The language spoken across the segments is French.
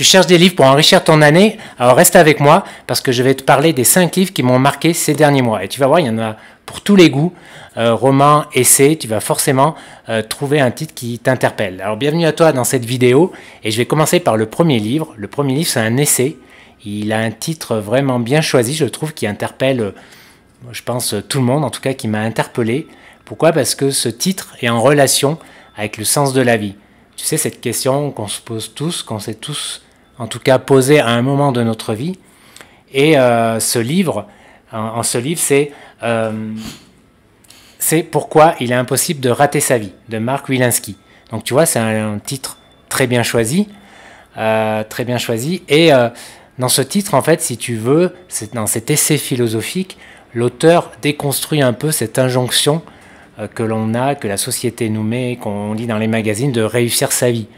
Tu cherches des livres pour enrichir ton année? Alors reste avec moi parce que je vais te parler des 5 livres qui m'ont marqué ces derniers mois. Et tu vas voir, il y en a pour tous les goûts. Romans, essais, tu vas forcément trouver un titre qui t'interpelle. Alors bienvenue à toi dans cette vidéo et je vais commencer par le premier livre. Le premier livre, c'est un essai. Il a un titre vraiment bien choisi, je trouve, qui interpelle, je pense, tout le monde, en tout cas qui m'a interpellé. Pourquoi? Parce que ce titre est en relation avec le sens de la vie. Tu sais, cette question qu'on se pose tous, qu'on s'est tous, en tout cas, posée à un moment de notre vie. Et ce livre, c'est Pourquoi il est impossible de rater sa vie, de Mark Wilensky. Donc tu vois, c'est un titre très bien choisi. Et dans ce titre, en fait, si tu veux, dans cet essai philosophique, l'auteur déconstruit un peu cette injonction que l'on a, que la société nous met, qu'on lit dans les magazines, de réussir sa vie.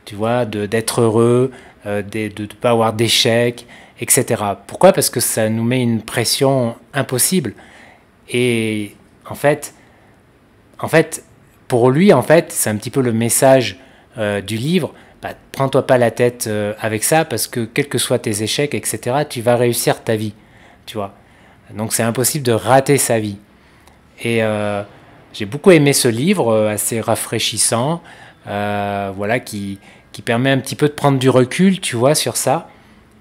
Tu vois, d'être heureux, de ne pas avoir d'échecs, etc. Pourquoi? Parce que ça nous met une pression impossible. Et en fait, pour lui, en fait, c'est un petit peu le message du livre. Bah, prends-toi pas la tête avec ça, parce que quels que soient tes échecs, etc., tu vas réussir ta vie. Tu vois. Donc c'est impossible de rater sa vie. Et j'ai beaucoup aimé ce livre, assez rafraîchissant, voilà, qui permet un petit peu de prendre du recul, tu vois, sur ça.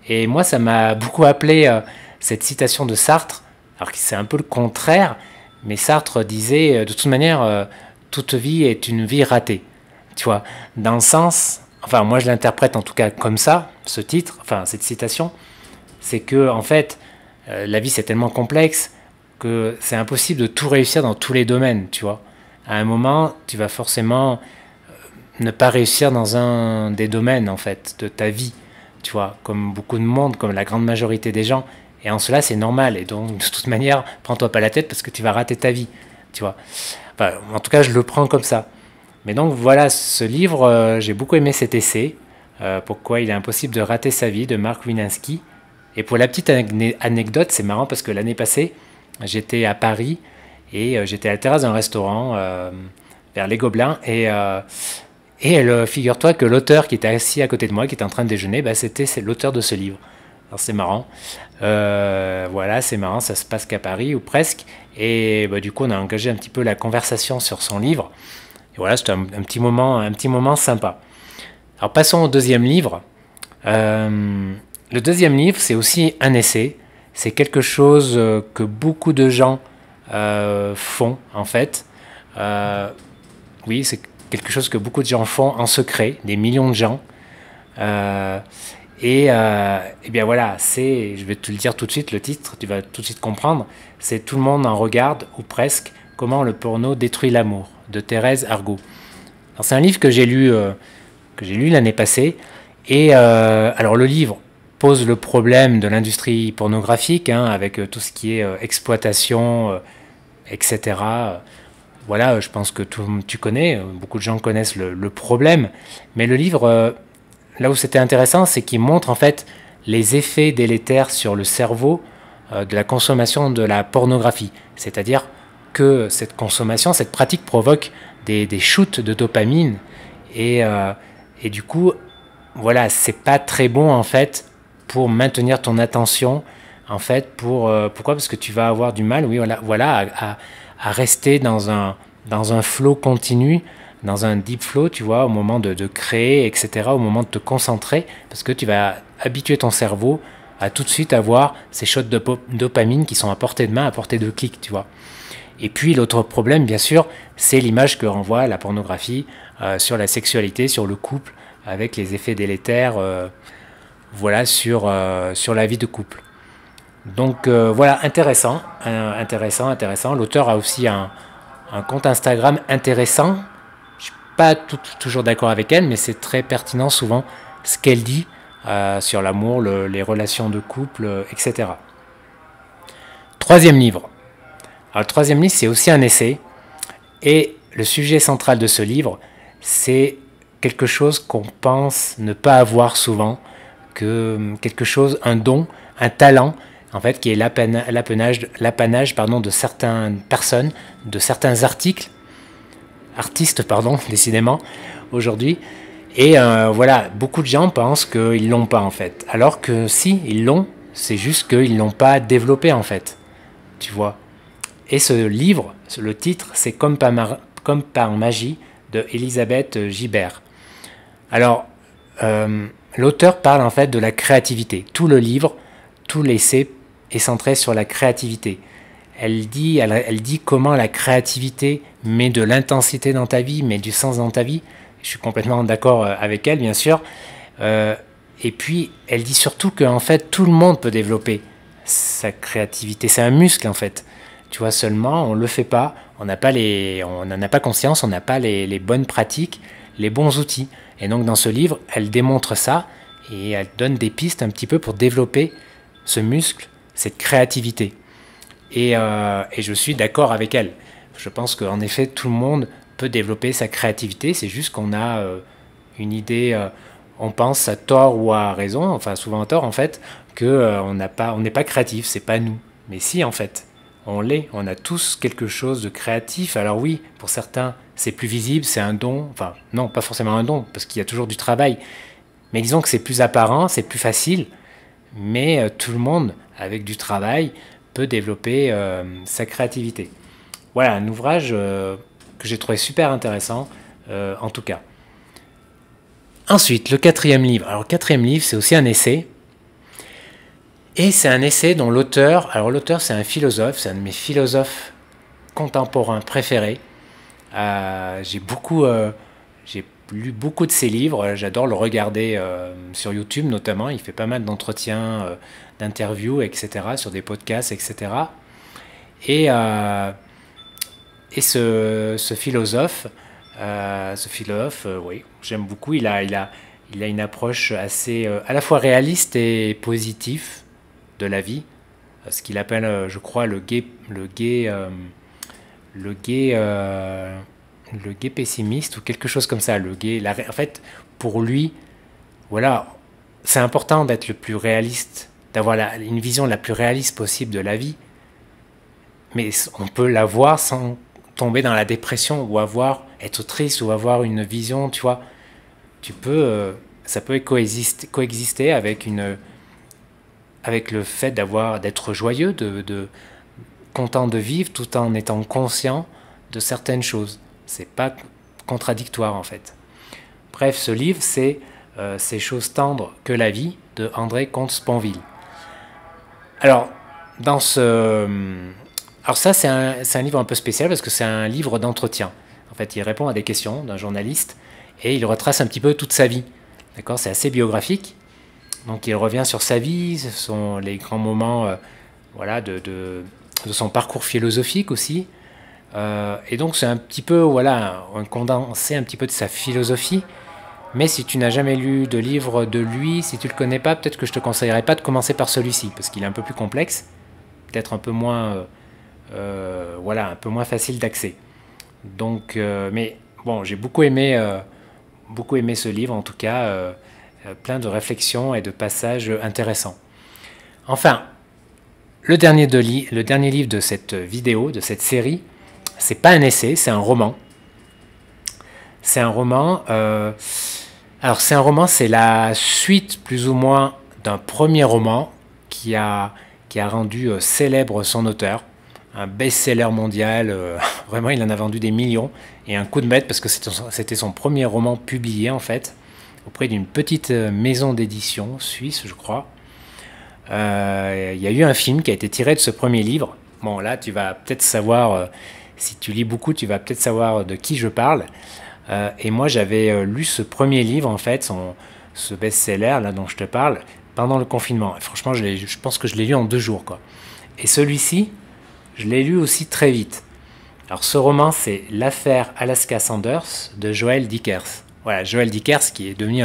Et moi, ça m'a beaucoup appelé cette citation de Sartre, alors que c'est un peu le contraire, mais Sartre disait, de toute manière, toute vie est une vie ratée, tu vois, dans le sens, enfin, moi je l'interprète en tout cas comme ça, ce titre, enfin, cette citation, c'est que, en fait, la vie c'est tellement complexe, que c'est impossible de tout réussir dans tous les domaines, tu vois. À un moment, tu vas forcément ne pas réussir dans un des domaines, en fait, de ta vie, tu vois, comme beaucoup de monde, comme la grande majorité des gens. Et en cela, c'est normal. Et donc, de toute manière, prends-toi pas la tête parce que tu vas rater ta vie, tu vois. Enfin, en tout cas, je le prends comme ça. Mais donc, voilà, ce livre, j'ai beaucoup aimé cet essai, Pourquoi il est impossible de rater sa vie, de Mark Wilensky. Et pour la petite anecdote, c'est marrant parce que l'année passée, j'étais à Paris et j'étais à la terrasse d'un restaurant vers les Gobelins et figure-toi que l'auteur qui était assis à côté de moi, qui était en train de déjeuner, bah, c'est l'auteur de ce livre. Alors c'est marrant, voilà, c'est marrant, ça se passe qu'à Paris ou presque, et bah, du coup on a engagé un petit peu la conversation sur son livre. Et voilà, c'était un petit moment sympa. Alors passons au deuxième livre. Le deuxième livre, c'est aussi un essai. C'est quelque chose que beaucoup de gens font, en fait. Oui, c'est quelque chose que beaucoup de gens font en secret, des millions de gens. Et bien voilà, je vais te le dire tout de suite, le titre, tu vas tout de suite comprendre. C'est Tout le monde en regarde, ou presque, Comment le porno détruit l'amour, de Thérèse Argot. Alors c'est un livre que j'ai lu l'année passée. Et alors le livre pose le problème de l'industrie pornographique, hein, avec tout ce qui est exploitation, etc. Voilà, je pense que tu connais, beaucoup de gens connaissent le problème. Mais le livre, là où c'était intéressant, c'est qu'il montre en fait les effets délétères sur le cerveau de la consommation de la pornographie. C'est-à-dire que cette consommation, cette pratique provoque des shoots de dopamine. Et du coup, voilà, c'est pas très bon en fait pour maintenir ton attention, en fait, pourquoi? Parce que tu vas avoir du mal, oui, voilà, à rester dans un flow continu, dans un deep flow, tu vois, au moment de créer, etc., au moment de te concentrer, parce que tu vas habituer ton cerveau à tout de suite avoir ces shots de dopamine qui sont à portée de main, à portée de clic, tu vois. Et puis l'autre problème, bien sûr, c'est l'image que renvoie la pornographie sur la sexualité, sur le couple, avec les effets délétères voilà, sur la vie de couple. Donc voilà, intéressant. L'auteur a aussi un compte Instagram intéressant. Je ne suis pas toujours d'accord avec elle, mais c'est très pertinent souvent ce qu'elle dit sur l'amour, les relations de couple, etc. Troisième livre. Alors, le troisième livre, c'est aussi un essai. Et le sujet central de ce livre, c'est quelque chose qu'on pense ne pas avoir souvent, quelque chose, un don, un talent, en fait, qui est l'apanage de certaines personnes, de certains artistes, décidément, aujourd'hui. Et voilà, beaucoup de gens pensent qu'ils l'ont pas en fait. Alors que si, ils l'ont, c'est juste qu'ils l'ont pas développé en fait. Tu vois. Et ce livre, le titre, c'est Comme par magie de Elisabeth Gibert. Alors, l'auteur parle en fait de la créativité. Tout le livre, tout l'essai est centré sur la créativité. Elle dit comment la créativité met de l'intensité dans ta vie, met du sens dans ta vie. Je suis complètement d'accord avec elle, bien sûr. Et puis, elle dit surtout qu'en fait, tout le monde peut développer sa créativité. C'est un muscle, en fait. Tu vois, seulement, on ne le fait pas. On n'en a pas conscience, on n'a pas les bonnes pratiques, les bons outils. Et donc, dans ce livre, elle démontre ça et elle donne des pistes un petit peu pour développer ce muscle, cette créativité. Et je suis d'accord avec elle. Je pense qu'en effet, tout le monde peut développer sa créativité. C'est juste qu'on a une idée, on pense à tort ou à raison, enfin souvent à tort en fait, qu'on n'est pas créatif, c'est pas nous. Mais si en fait, on l'est. On a tous quelque chose de créatif. Alors oui, pour certains, c'est plus visible, c'est un don. Enfin, non, pas forcément un don, parce qu'il y a toujours du travail. Mais disons que c'est plus apparent, c'est plus facile. Mais tout le monde, avec du travail, peut développer sa créativité. Voilà, un ouvrage que j'ai trouvé super intéressant, en tout cas. Ensuite, le quatrième livre. Alors, le quatrième livre, c'est aussi un essai. Et c'est un essai dont l'auteur, alors l'auteur c'est un philosophe, c'est un de mes philosophes contemporains préférés. J'ai lu beaucoup de ses livres, j'adore le regarder sur YouTube notamment, il fait pas mal d'entretiens, d'interviews, etc., sur des podcasts, etc. Et, ce philosophe, oui, j'aime beaucoup, il a une approche assez à la fois réaliste et positive de la vie, ce qu'il appelle, je crois, le gay pessimiste ou quelque chose comme ça. En fait, pour lui, voilà, c'est important d'être le plus réaliste, d'avoir une vision la plus réaliste possible de la vie, mais on peut l'avoir sans tomber dans la dépression ou être triste ou avoir une vision, tu vois. Ça peut coexister avec le fait d'être joyeux, content de vivre tout en étant conscient de certaines choses. C'est pas contradictoire en fait. Bref, ce livre, c'est Ces choses tendres que la vie de André Comte-Sponville. Alors, alors ça, c'est un livre un peu spécial parce que c'est un livre d'entretien. En fait, il répond à des questions d'un journaliste et il retrace un petit peu toute sa vie. D'accord, c'est assez biographique. Donc il revient sur sa vie, ce sont les grands moments voilà, de son parcours philosophique aussi. Et donc c'est un petit peu voilà, un condensé un petit peu de sa philosophie. Mais si tu n'as jamais lu de livre de lui, si tu ne le connais pas, peut-être que je ne te conseillerais pas de commencer par celui-ci, parce qu'il est un peu plus complexe, peut-être un peu moins, voilà, un peu moins facile d'accès. Donc, mais bon, j'ai beaucoup aimé ce livre en tout cas. Plein de réflexions et de passages intéressants. Enfin, le dernier livre de cette vidéo, de cette série, c'est pas un essai, c'est un roman. C'est un roman. Alors c'est un roman, c'est la suite plus ou moins d'un premier roman qui a rendu célèbre son auteur, un best-seller mondial. Vraiment, il en a vendu des millions et un coup de maître parce que c'était son premier roman publié en fait, auprès d'une petite maison d'édition suisse, je crois. Il y a eu un film qui a été tiré de ce premier livre. Bon, là, tu vas peut-être savoir, si tu lis beaucoup, tu vas peut-être savoir de qui je parle. Et moi, j'avais lu ce premier livre, en fait, ce best-seller, là, dont je te parle, pendant le confinement. Et franchement, je pense que je l'ai lu en 2 jours, quoi. Et celui-ci, je l'ai lu aussi très vite. Alors, ce roman, c'est L'affaire Alaska Sanders de Joël Dickers. Voilà, Joël Dickers qui est devenu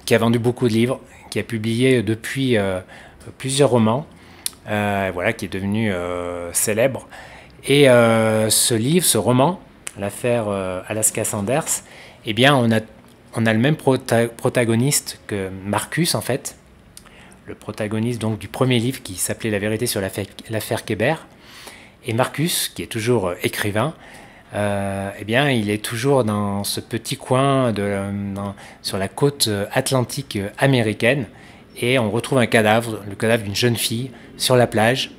qui a vendu beaucoup de livres, qui a publié depuis plusieurs romans, voilà, qui est devenu célèbre. Et ce roman, l'affaire Alaska Sanders, eh bien, on a le même protagoniste que Marcus en fait, le protagoniste donc du premier livre qui s'appelait La vérité sur l'affaire Kébert. Et Marcus, qui est toujours écrivain, eh bien, il est toujours dans ce petit coin sur la côte atlantique américaine, et on retrouve un cadavre, le cadavre d'une jeune fille, sur la plage.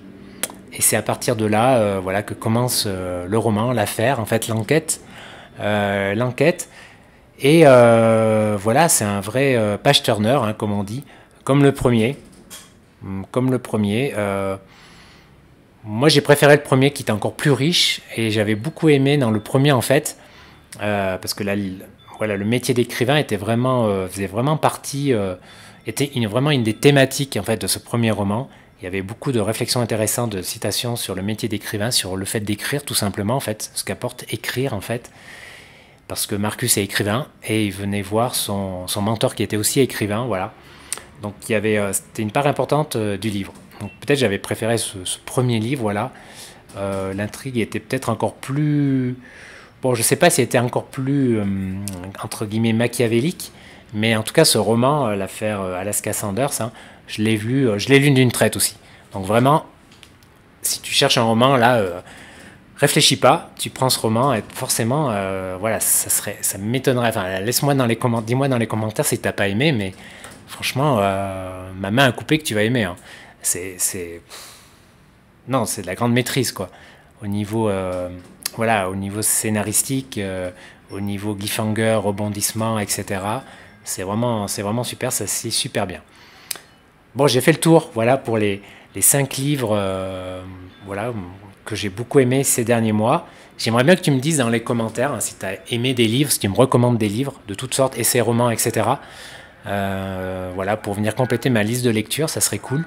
Et c'est à partir de là, voilà, que commence le roman, l'affaire, en fait, l'enquête. Et voilà, c'est un vrai page turner, hein, comme on dit, comme le premier, comme le premier. Moi, j'ai préféré le premier qui était encore plus riche, et j'avais beaucoup aimé dans le premier, en fait, parce que là, voilà, le métier d'écrivain était vraiment, faisait vraiment partie, était vraiment une des thématiques, en fait, de ce premier roman. Il y avait beaucoup de réflexions intéressantes, de citations sur le métier d'écrivain, sur le fait d'écrire, tout simplement, en fait, ce qu'apporte écrire, en fait. Parce que Marcus est écrivain, et il venait voir son mentor qui était aussi écrivain, voilà. Donc il y avait, c'était une part importante du livre. Donc peut-être j'avais préféré ce premier livre, voilà. L'intrigue était peut-être encore plus... Bon, je ne sais pas si elle était encore plus, entre guillemets, machiavélique, mais en tout cas, ce roman, l'affaire Alaska Sanders, hein, je l'ai lu d'une traite aussi. Donc vraiment, si tu cherches un roman, là, réfléchis pas, tu prends ce roman et forcément, voilà, ça m'étonnerait. Enfin, dis-moi dans les commentaires si t'as pas aimé, mais franchement, ma main à couper que tu vas aimer, hein. C'est, non, c'est de la grande maîtrise, quoi. Au niveau, voilà, au niveau scénaristique, au niveau cliffhanger, rebondissement, etc. C'est vraiment super, ça c'est super bien. Bon, j'ai fait le tour, voilà, pour les 5 livres, voilà, que j'ai beaucoup aimé ces derniers mois. J'aimerais bien que tu me dises dans les commentaires, hein, si tu as aimé des livres, si tu me recommandes des livres de toutes sortes, essais, romans, etc. Voilà, pour venir compléter ma liste de lecture, ça serait cool.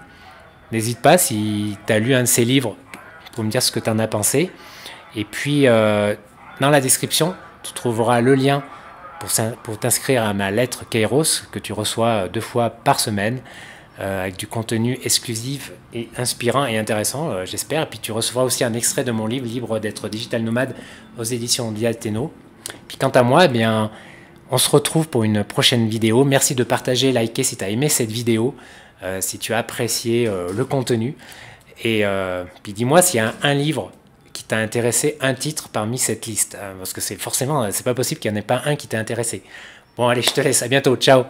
N'hésite pas, si tu as lu un de ces livres, pour me dire ce que tu en as pensé. Et puis, dans la description, tu trouveras le lien pour t'inscrire à ma lettre Kairos, que tu reçois 2 fois par semaine, avec du contenu exclusif et inspirant et intéressant, j'espère. Et puis tu recevras aussi un extrait de mon livre, Libre d'être digital nomade, aux éditions Dialteno. Puis quant à moi, eh bien, on se retrouve pour une prochaine vidéo. Merci de partager, liker si tu as aimé cette vidéo, si tu as apprécié le contenu. Et puis dis-moi s'il y a un livre qui t'a intéressé, un titre parmi cette liste, parce que c'est forcément, c'est pas possible qu'il n'y en ait pas un qui t'a intéressé. Bon, allez, je te laisse, à bientôt, ciao.